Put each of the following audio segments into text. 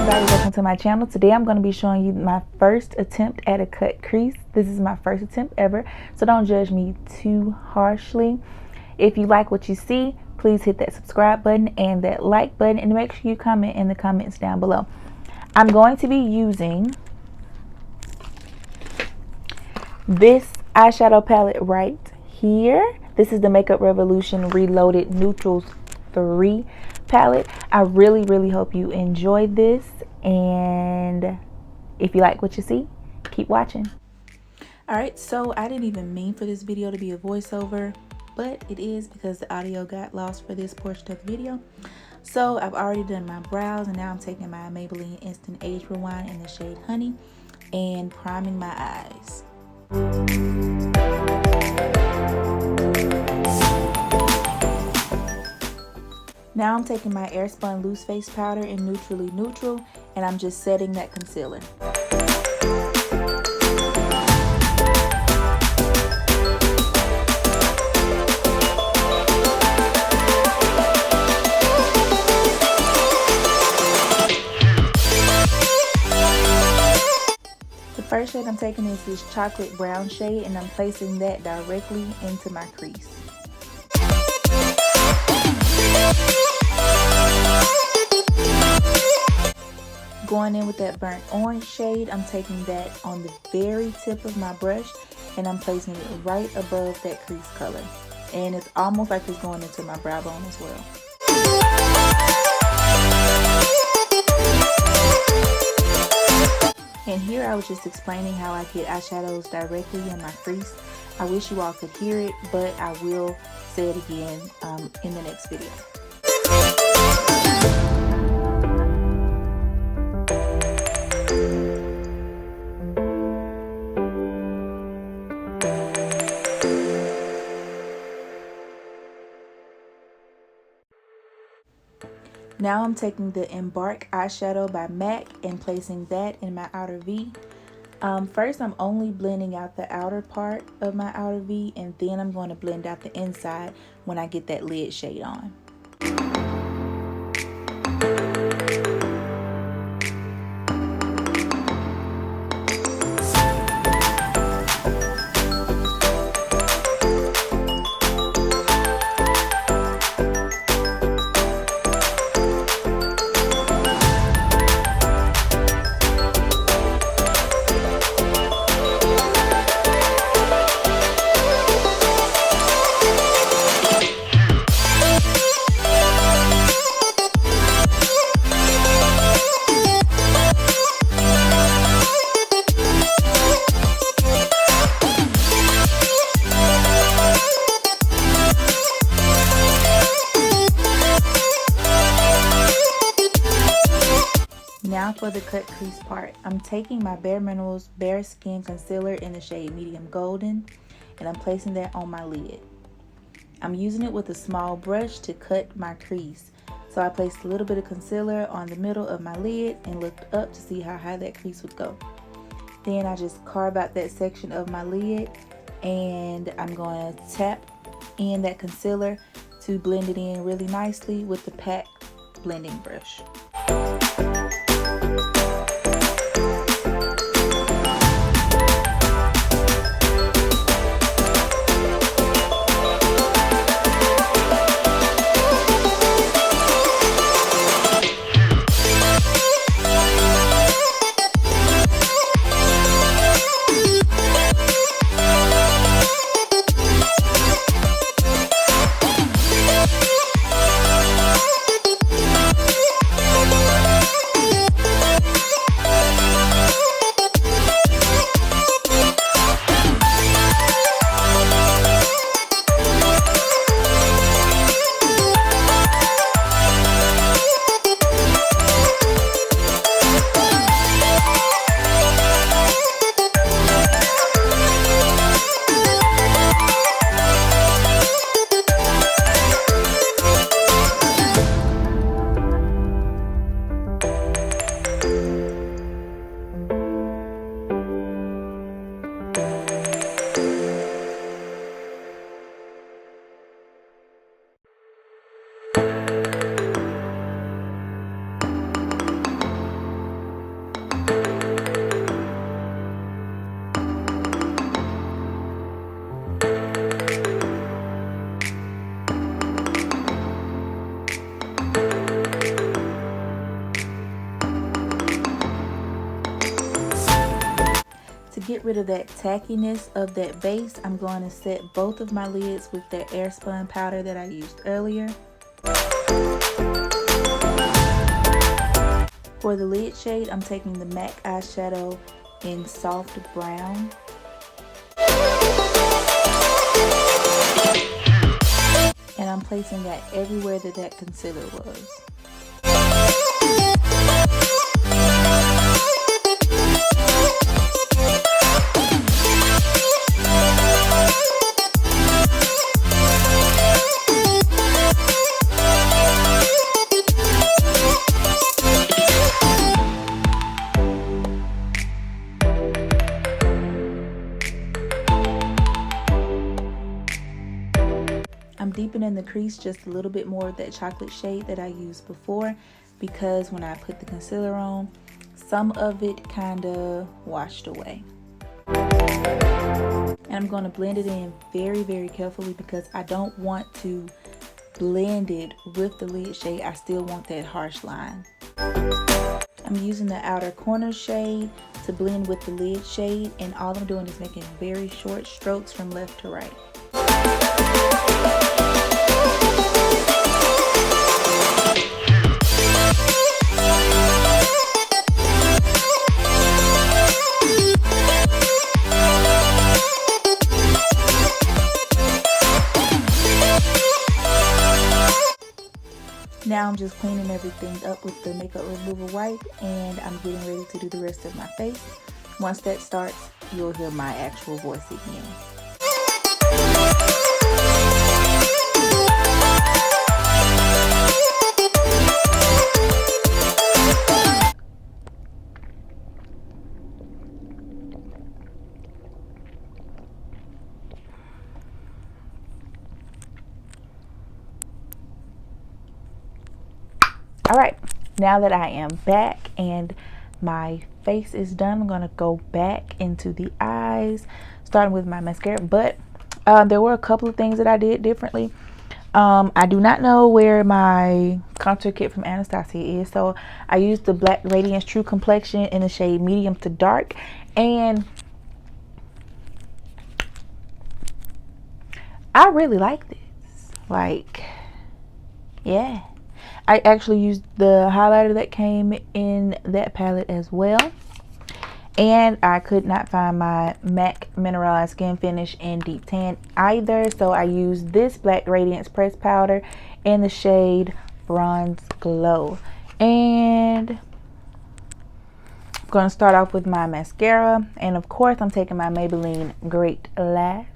everybody, welcome to my channel. Today I'm going to be showing you my first attempt at a cut crease. This is my first attempt ever, so don't judge me too harshly. If you like what you see, please hit that subscribe button and that like button, and make sure you comment in the comments down below. I'm going to be using this eyeshadow palette right here. This is the Makeup Revolution Reloaded Neutrals 3 palette. I really hope you enjoyed this, and if you like what you see, keep watching. Alright, so I didn't even mean for this video to be a voiceover, but it is because the audio got lost for this portion of the video. So I've already done my brows, and now I'm taking my Maybelline Instant Age Rewind in the shade Honey and priming my eyes. Now I'm taking my Airspun Loose Face Powder in Neutrally Neutral, and I'm just setting that concealer. The first shade I'm taking is this chocolate brown shade, and I'm placing that directly into my crease. Going in with that burnt orange shade, I'm taking that on the very tip of my brush, and I'm placing it right above that crease color. And it's almost like it's going into my brow bone as well. And here I was just explaining how I get eyeshadows directly in my crease. I wish you all could hear it, but I will say it again in the next video. Now I'm taking the Embark eyeshadow by MAC and placing that in my outer V. First I'm only blending out the outer part of my outer V, and then I'm going to blend out the inside when I get that lid shade on. Now for the cut crease part, I'm taking my Bare Minerals Bare Skin Concealer in the shade Medium Golden, and I'm placing that on my lid. I'm using it with a small brush to cut my crease. So I placed a little bit of concealer on the middle of my lid and looked up to see how high that crease would go. Then I just carve out that section of my lid, and I'm going to tap in that concealer to blend it in really nicely with the PAC blending brush. get rid of that tackiness of that base, I'm going to set both of my lids with that airspun powder that I used earlier. For the lid shade, I'm taking the MAC eyeshadow in soft brown. And I'm placing that everywhere that concealer was. I'm deepening the crease just a little bit more of that chocolate shade that I used before, because when I put the concealer on, some of it kind of washed away. And I'm going to blend it in very, very carefully because I don't want to blend it with the lid shade. I still want that harsh line. I'm using the outer corner shade to blend with the lid shade, and all I'm doing is making very short strokes from left to right. Now I'm just cleaning everything up with the makeup remover wipe, and I'm getting ready to do the rest of my face. Once that starts, you'll hear my actual voice again. All right, now that I am back and my face is done, I'm gonna go back into the eyes, starting with my mascara. But there were a couple of things that I did differently. I do not know where my contour kit from Anastasia is, so I used the Black Radiance True Complexion in the shade medium to dark, and I really like this. Like, yeah. I actually used the highlighter that came in that palette as well. And I could not find my MAC Mineralized Skin Finish in Deep Tan either. So I used this Black Radiance Pressed Powder in the shade Bronze Glow. And I'm going to start off with my mascara. And of course, I'm taking my Maybelline Great Lash.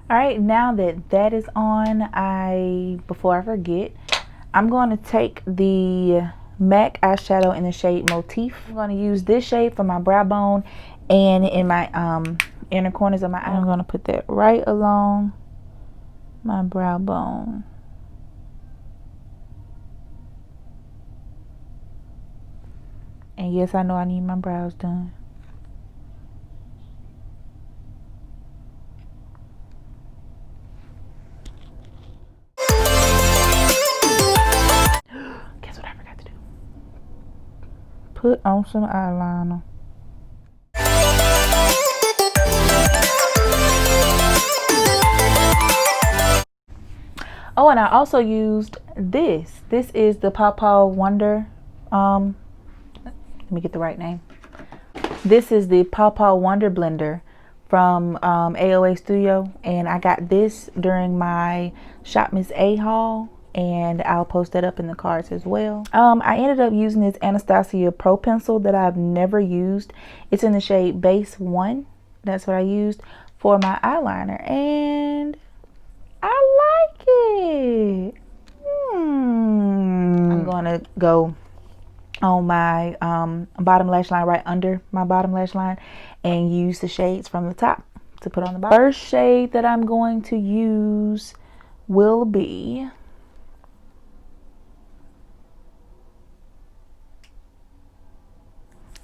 All right, now that that is on, before I forget, I'm going to take the MAC eyeshadow in the shade Motif. I'm going to use this shade for my brow bone and in my inner corners of my eye. I'm going to put that right along my brow bone. And yes, I know I need my brows done. Put on some eyeliner. Oh, and I also used this. This is the Paw Wonder. Let me get the right name. This is the Paw Wonder Blender from AOA Studio, and I got this during my Shop Miss A haul. And I'll post that up in the cards as well. I ended up using this Anastasia Pro Pencil that I've never used. It's in the shade Base 1. That's what I used for my eyeliner. And I like it. I'm going to go on my bottom lash line, right under my bottom lash line, and use the shades from the top to put on the bottom. First shade that I'm going to use will be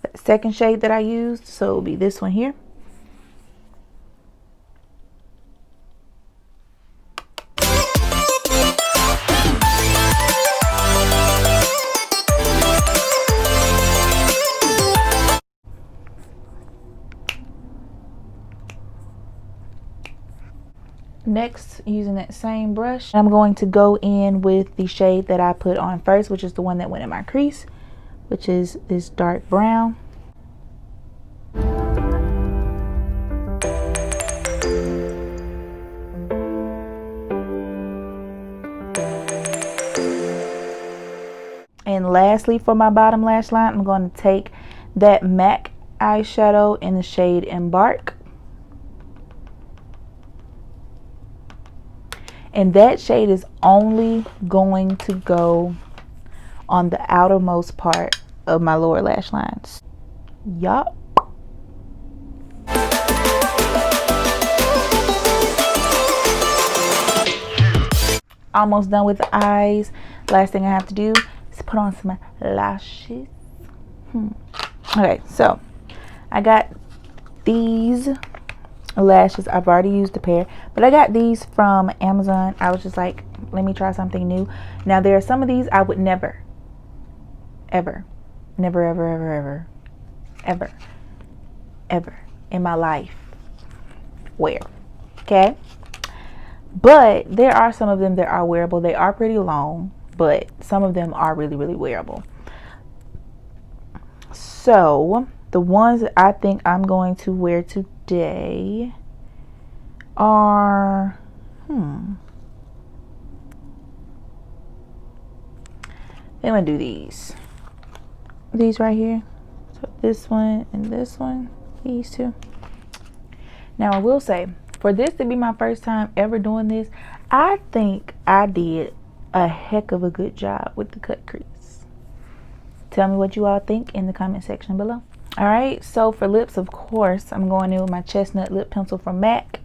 the second shade that I used, so it'll be this one here. Next, using that same brush, I'm going to go in with the shade that I put on first, which is the one that went in my crease, which is this dark brown. And lastly, for my bottom lash line, I'm going to take that MAC eyeshadow in the shade Embark. And that shade is only going to go on the outermost part of my lower lash lines. Yup. Almost done with the eyes. Last thing I have to do is put on some lashes. Okay, so I got these lashes. I've already used a pair, but I got these from Amazon. I was just like, let me try something new. Now there are some of these I would never ever in my life wear. Okay, but there are some of them that are wearable. They are pretty long, but some of them are really wearable. So the ones that I think I'm going to wear today are I'm gonna do these right here. So this one and this one, these two. Now I will say, for this to be my first time ever doing this, I think I did a heck of a good job with the cut crease. Tell me what you all think in the comment section below. All right, so for lips, of course, I'm going in with my chestnut lip pencil from MAC.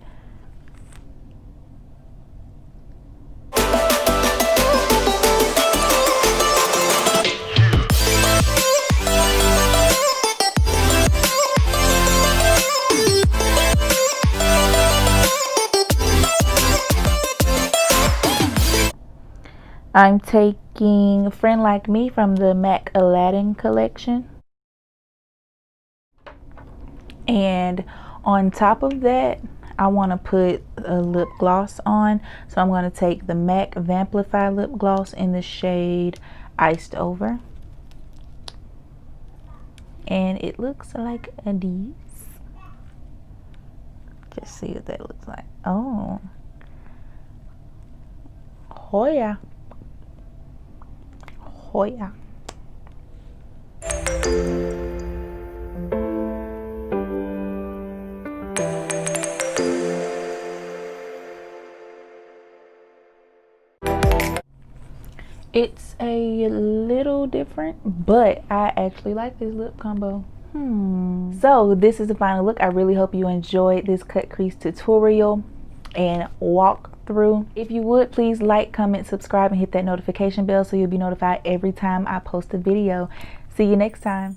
I'm taking Friend Like Me from the MAC Aladdin collection. And on top of that, I want to put a lip gloss on. So I'm going to take the MAC Vamplify lip gloss in the shade Iced Over. And it looks like a these. Just see what that looks like. Oh yeah. Oh yeah. It's a little different, but I actually like this lip combo. So this is the final look. I really hope you enjoyed this cut crease tutorial and walkthrough. If you would, please like, comment, subscribe, and hit that notification bell so you'll be notified every time I post a video. See you next time.